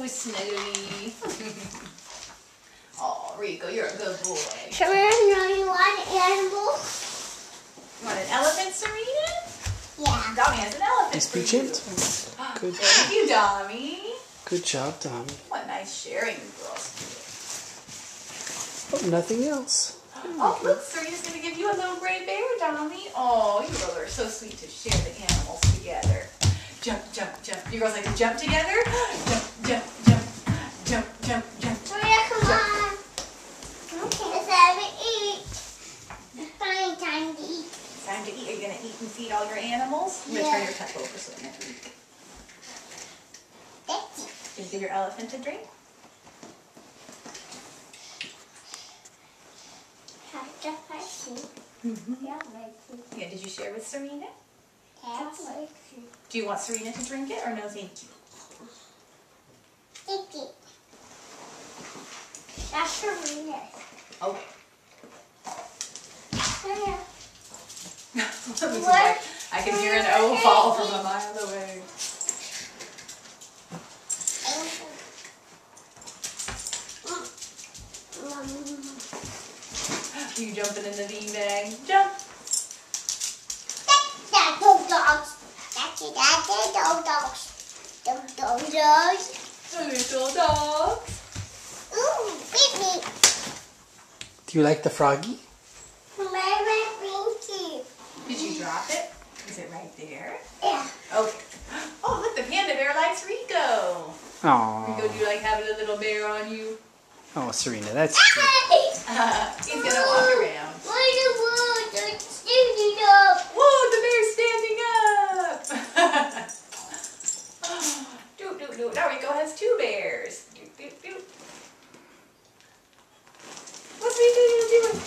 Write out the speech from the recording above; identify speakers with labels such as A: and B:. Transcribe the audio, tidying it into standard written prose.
A: Snuggly. Oh, Rico, you're a good boy.
B: Serena, you want an animal?
A: You want an elephant, Serena?
B: Yeah.
A: Dami has an elephant
C: Just
A: for
C: be
A: you.
C: gentle. Good
A: Thank you, Dami.
C: Good job, Dami.
A: What nice sharing you girls
C: Oh, nothing else.
A: do. Oh, look, Serena's going to give you a little gray bear, Dami. Oh, you girls are so sweet to share the animals together. Jump, jump, jump. You girls like to jump together? Jump, jump, jump, jump, jump, jump.
B: Serena, come on. Okay. It's time to eat. It's finally time to eat.
A: Time to eat. Are you going to eat and feed all your animals? I'm going to turn your cup over so they can eat.
B: That's it.
A: Did you give your elephant a drink?
B: Have to first eat. Yeah,
A: Yeah, did you share with Serena?
B: Yes.
A: Do you want Serena to drink it or no thank you?
B: Thank you. That's Serena.
A: Okay.
B: Serena.
A: I can hear an O fall from a mile away. Are you jumping in the beanbag? Jump!
B: That's those dogs. That's it. That's it. Those dogs. Those dogs.
A: The little dogs.
B: Ooh, beep me.
C: Do you like the froggy?
B: My pinky.
A: Did you drop it? Is it right there?
B: Yeah.
A: Okay. Oh, look, the panda bear likes Rico.
C: Aww.
A: Rico, do you like having a little bear on you?
C: Oh, Serena, that's cute.
A: He's going to walk around.
B: Why the world are standing up?
A: Whoa, the bear's standing up! Doot, doot, doot. Now Rico has two bears. Doot, doot, doot. What's Rico doing?